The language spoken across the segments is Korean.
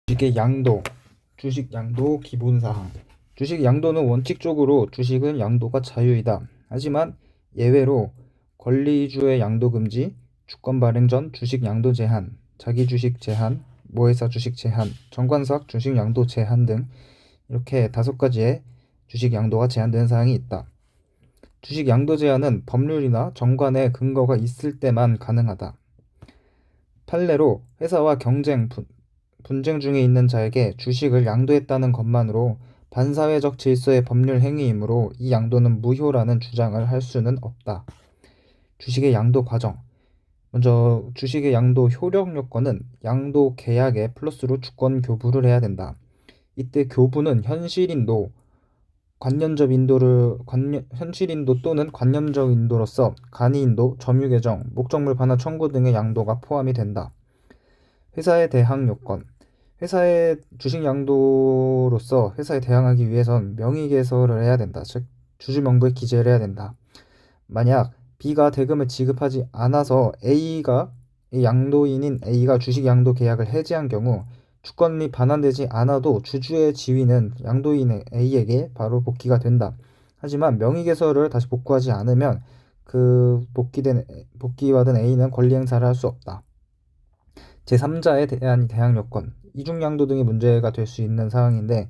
주식의 양도, 주식 양도 기본사항. 주식 양도는 원칙적으로 주식은 양도가 자유이다. 하지만 예외로 권리주의 양도 금지, 주권 발행 전 주식 양도 제한, 자기 주식 제한, 모회사 주식 제한, 정관사 주식 양도 제한 등 이렇게 5가지의 주식 양도가 제한되는 사항이 있다. 주식 양도 제한은 법률이나 정관의 근거가 있을 때만 가능하다. 판례로 회사와 분쟁 중에 있는 자에게 주식을 양도했다는 것만으로 반사회적 질서의 법률 행위이므로 이 양도는 무효라는 주장을 할 수는 없다. 주식의 양도 과정. 먼저 주식의 양도 효력 요건은 양도 계약에 플러스로 주권 교부를 해야 된다. 이때 교부는 현실인도 또는 관념적 인도로서 간이인도, 점유계정, 목적물 반환 청구 등의 양도가 포함이 된다. 회사에 대항 요건. 회사의 주식 양도로서 회사에 대항하기 위해선 명의개설을 해야 된다. 즉 주주명부에 기재를 해야 된다. 만약 B가 대금을 지급하지 않아서 양도인인 A가 주식 양도 계약을 해지한 경우 주권이 반환되지 않아도 주주의 지위는 양도인 A에게 바로 복귀가 된다. 하지만 명의개설을 다시 복구하지 않으면 그 복귀받은 A는 권리 행사를 할 수 없다. 제3자에 대한 대항 요건. 이중양도 등의 문제가 될 수 있는 사항인데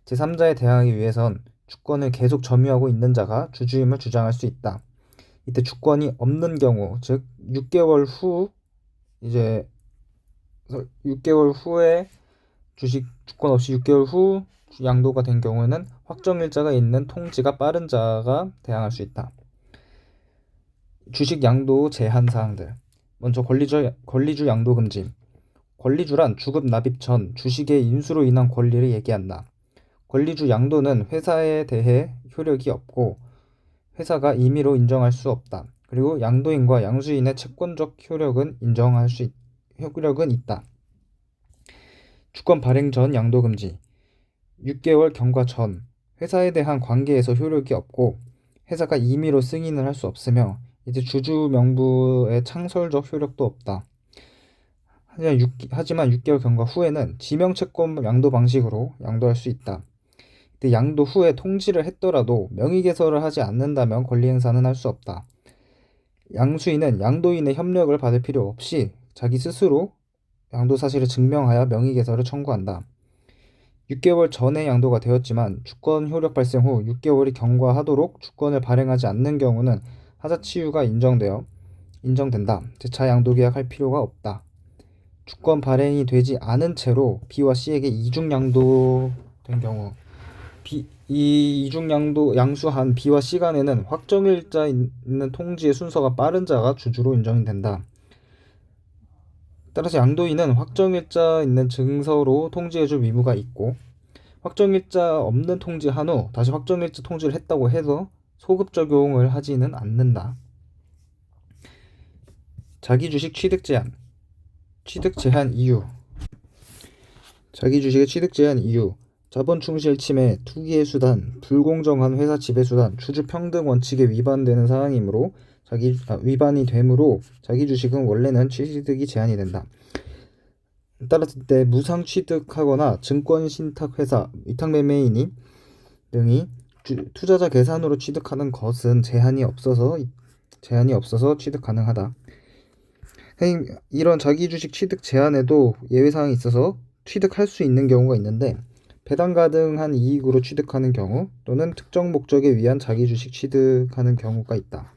제3자에 대항하기 위해선 주권을 계속 점유하고 있는 자가 주주임을 주장할 수 있다. 이때 주권이 없는 경우, 즉 6개월 후에 주권 없이 6개월 후 양도가 된 경우에는 확정일자가 있는 통지가 빠른 자가 대항할 수 있다. 주식 양도 제한 사항들. 먼저 권리주 양도 금지. 권리주란 주급 납입 전 주식의 인수로 인한 권리를 얘기한다. 권리주 양도는 회사에 대해 효력이 없고 회사가 임의로 인정할 수 없다. 그리고 양도인과 양수인의 채권적 효력은 있다. 주권 발행 전 양도 금지. 6개월 경과 전 회사에 대한 관계에서 효력이 없고 회사가 임의로 승인을 할 수 없으며 이제 주주 명부의 창설적 효력도 없다. 하지만 6개월 경과 후에는 지명채권 양도 방식으로 양도할 수 있다. 이때 양도 후에 통지를 했더라도 명의개설을 하지 않는다면 권리행사는 할 수 없다. 양수인은 양도인의 협력을 받을 필요 없이 자기 스스로 양도 사실을 증명하여 명의개설을 청구한다. 6개월 전에 양도가 되었지만 주권 효력 발생 후 6개월이 경과하도록 주권을 발행하지 않는 경우는 하자치유가 인정된다. 재차 양도계약 할 필요가 없다. 주권 발행이 되지 않은 채로 B와 C에게 이중양도된 경우 이 양수한 B와 C 간에는 확정일자 있는 통지의 순서가 빠른 자가 주주로 인정이 된다. 따라서 양도인은 확정일자 있는 증서로 통지해줄 의무가 있고 확정일자 없는 통지한 후 다시 확정일자 통지를 했다고 해서 소급 적용을 하지는 않는다. 자기주식 취득 제한 이유. 자기주식의 취득 제한 이유. 자본 충실 침해, 투기의 수단, 불공정한 회사 지배 수단, 주주 평등 원칙에 위반이 되므로 자기주식은 원래는 취득이 제한이 된다. 따라서 때 무상 취득하거나 증권 신탁 회사, 위탁 매매인이 등이 투자자 계산으로 취득하는 것은 제한이 없어서 취득 가능하다. 이런 자기주식 취득 제한에도 예외사항이 있어서 취득할 수 있는 경우가 있는데 배당 가능한 이익으로 취득하는 경우 또는 특정 목적에 위한 자기주식 취득하는 경우가 있다.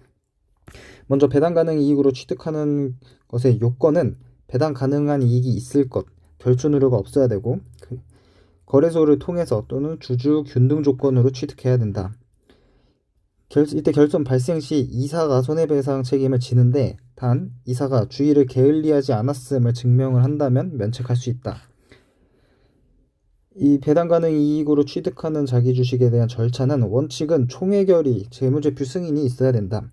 먼저 배당 가능 이익으로 취득하는 것의 요건은 배당 가능한 이익이 있을 것, 결손 우려가 없어야 되고 거래소를 통해서 또는 주주 균등 조건으로 취득해야 된다. 이때 결손 발생 시 이사가 손해배상 책임을 지는데 단 이사가 주의를 게을리하지 않았음을 증명을 한다면 면책할 수 있다. 이 배당 가능 이익으로 취득하는 자기주식에 대한 절차는 원칙은 총회결의, 재무제표 승인이 있어야 된다.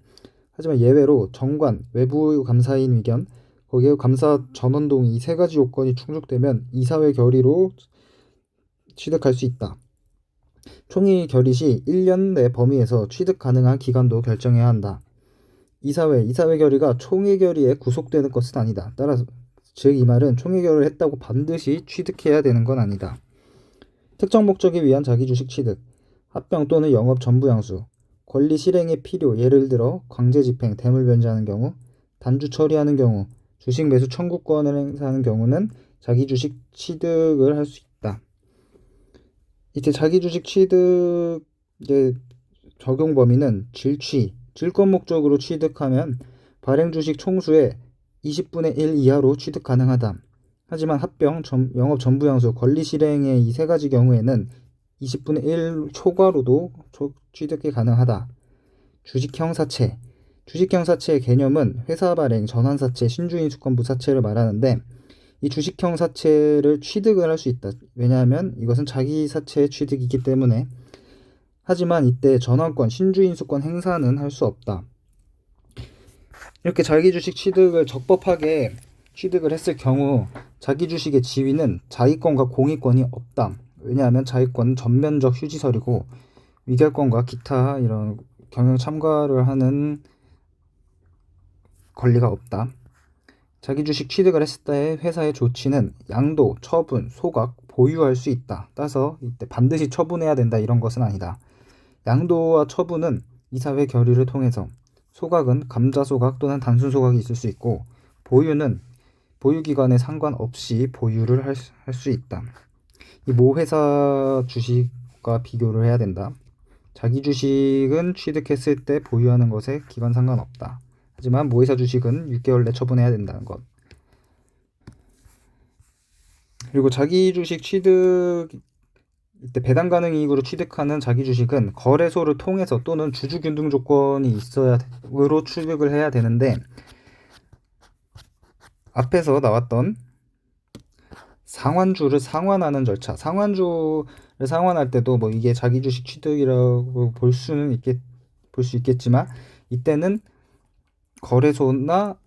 하지만 예외로 정관, 외부 감사인 의견, 거기에 감사 전원 동의 이 3가지 요건이 충족되면 이사회 결의로 취득할 수 있다. 총회 결의 시 1년 내 범위에서 취득 가능한 기간도 결정해야 한다. 이사회 결의가 총회 결의에 구속되는 것은 아니다. 따라서 즉 이 말은 총액결을 했다고 반드시 취득해야 되는 건 아니다. 특정 목적에 위한 자기주식 취득, 합병 또는 영업 전부양수, 권리 실행의 필요, 예를 들어 강제집행, 대물 변제하는 경우, 단주 처리하는 경우, 주식 매수 청구권을 행사하는 경우는 자기주식 취득을 할 수 있다. 이때 자기주식 취득의 적용 범위는 질권 목적으로 취득하면 발행주식 총수의 20분의 1 이하로 취득 가능하다. 하지만 합병, 영업 전부양수, 권리 실행의 이 세 가지 경우에는 20분의 1 초과로도 취득이 가능하다. 주식형 사채. 주식형 사채의 개념은 회사 발행, 전환사채, 신주인수권부 사채를 말하는데 이 주식형 사채를 취득을 할 수 있다. 왜냐하면 이것은 자기 사채의 취득이기 때문에. 하지만 이때 전환권, 신주인수권 행사는 할 수 없다. 이렇게 자기 주식 취득을 적법하게 취득을 했을 경우 자기 주식의 지위는 자기권과 공익권이 없다. 왜냐하면 자기권은 전면적 휴지설이고 위결권과 기타 이런 경영 참가를 하는 권리가 없다. 자기 주식 취득을 했을 때 회사의 조치는 양도, 처분, 소각, 보유할 수 있다. 따라서 이때 반드시 처분해야 된다 이런 것은 아니다. 양도와 처분은 이사회 결의를 통해서, 소각은 감자 소각 또는 단순 소각이 있을 수 있고, 보유는 보유기간에 상관없이 보유를 할 수 있다. 이 모 회사 주식과 비교를 해야 된다. 자기 주식은 취득했을 때 보유하는 것에 기간 상관없다. 하지만 모 회사 주식은 6개월 내 처분해야 된다는 것. 그리고 자기 주식 취득 이때 배당 가능 이익으로 취득하는 자기 주식은 거래소를 통해서 또는 주주균등 조건이 있어야로 취득을 해야 되는데, 앞에서 나왔던 상환주를 상환하는 절차, 상환주를 상환할 때도 뭐 이게 자기 주식 취득이라고 볼 수 있겠지만 이때는 거래소나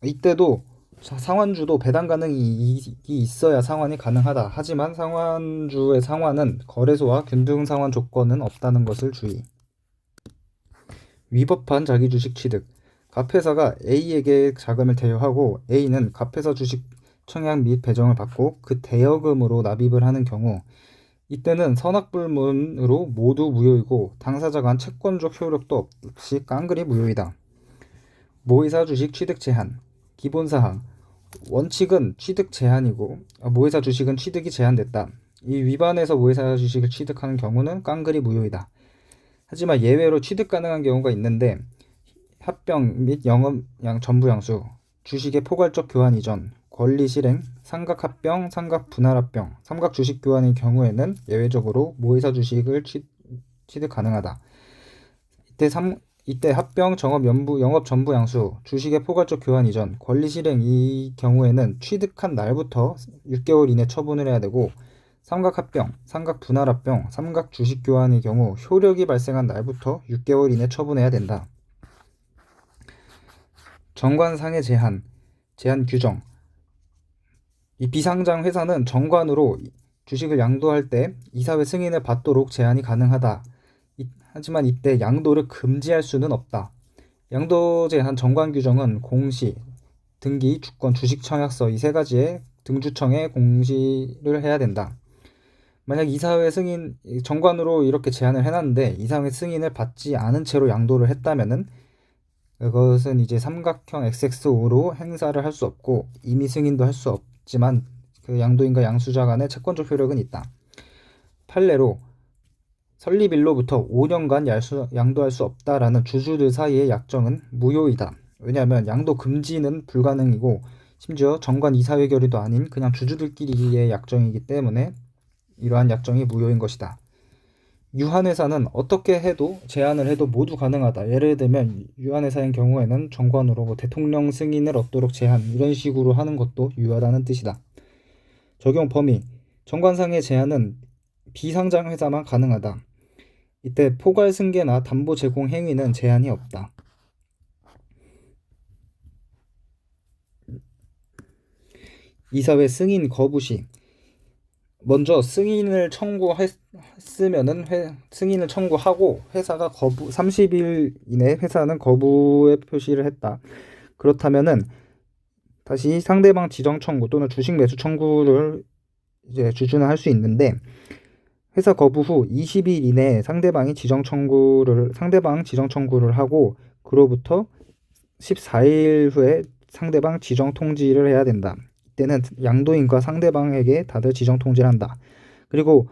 이때도 상환주도 배당 가능 이익이 있어야 상환이 가능하다. 하지만 상환주의 상환은 거래소와 균등 상환 조건은 없다는 것을 주의. 위법한 자기주식 취득. 갑회사가 A에게 자금을 대여하고 A는 갑회사 주식 청약 및 배정을 받고 그 대여금으로 납입을 하는 경우, 이때는 선악불문으로 모두 무효이고 당사자 간 채권적 효력도 없이 깡그리 무효이다. 모회사 주식 취득 제한. 기본사항. 원칙은 취득 제한이고 모회사 주식은 취득이 제한됐다. 이 위반해서 모회사 주식을 취득하는 경우는 깡그리 무효이다. 하지만 예외로 취득 가능한 경우가 있는데 합병 및 영업 전부양수, 주식의 포괄적 교환 이전, 권리 실행, 삼각 합병, 삼각 분할 합병, 삼각 주식 교환의 경우에는 예외적으로 모회사 주식을 취득 가능하다. 이때 합병, 영업 전부양수, 주식의 포괄적 교환 이전, 권리 실행 이 경우에는 취득한 날부터 6개월 이내 처분을 해야 되고, 삼각 합병, 삼각 분할 합병, 삼각 주식 교환의 경우 효력이 발생한 날부터 6개월 이내 처분해야 된다. 정관상의 제한 규정. 이 비상장 회사는 정관으로 주식을 양도할 때 이사회 승인을 받도록 제한이 가능하다. 하지만 이때 양도를 금지할 수는 없다. 양도 제한 정관 규정은 공시, 등기, 주권, 주식청약서 이 세 가지의 등주청에 공시를 해야 된다. 만약 이사회 승인, 정관으로 이렇게 제한을 해놨는데 이사회 승인을 받지 않은 채로 양도를 했다면은 그것은 이제 삼각형 XXO로 행사를 할 수 없고 임의 승인도 할 수 없지만 그 양도인과 양수자 간의 채권적 효력은 있다. 판례로 설립일로부터 5년간 양도할 수 없다라는 주주들 사이의 약정은 무효이다. 왜냐하면 양도 금지는 불가능이고 심지어 정관 이사회 결의도 아닌 그냥 주주들끼리의 약정이기 때문에 이러한 약정이 무효인 것이다. 유한회사는 어떻게 해도 제한을 해도 모두 가능하다. 예를 들면 유한회사인 경우에는 정관으로 뭐 대통령 승인을 얻도록 제한 이런 식으로 하는 것도 유효하다는 뜻이다. 적용 범위. 정관상의 제한은 비상장 회사만 가능하다. 이때 포괄 승계나 담보 제공 행위는 제한이 없다. 이사회 승인 거부 시 먼저 승인을 청구했으면은 승인을 청구하고 회사가 30일 이내 회사는 거부의 표시를 했다. 그렇다면은 다시 상대방 지정 청구 또는 주식 매수 청구를 이제 주주는 할 수 있는데, 회사 거부 후 20일 이내에 상대방 지정 청구를 하고 그로부터 14일 후에 상대방 지정 통지를 해야 된다. 이때는 양도인과 상대방에게 다들 지정 통지를 한다. 그리고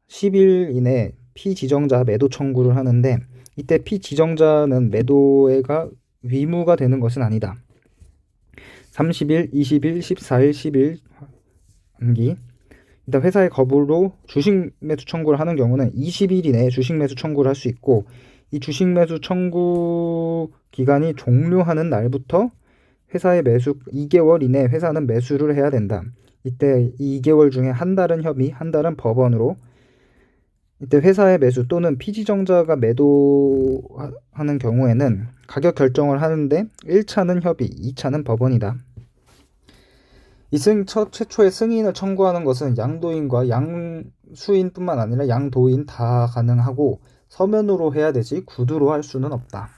10일 이내 피지정자 매도 청구를 하는데, 이때 피지정자는 매도가 의무가 되는 것은 아니다. 30일, 20일, 14일, 10일 암기. 일단 회사의 거부로 주식 매수 청구를 하는 경우는 20일 이내에 주식 매수 청구를 할 수 있고, 이 주식 매수 청구 기간이 종료하는 날부터 회사의 매수 2개월 이내 회사는 매수를 해야 된다. 이때 2개월 중에 한 달은 협의, 한 달은 법원으로. 이때 회사의 매수 또는 피지정자가 매도하는 경우에는 가격 결정을 하는데 1차는 협의, 2차는 법원이다. 최초의 승인을 청구하는 것은 양도인과 양수인뿐만 아니라 양도인 다 가능하고 서면으로 해야 되지 구두로 할 수는 없다.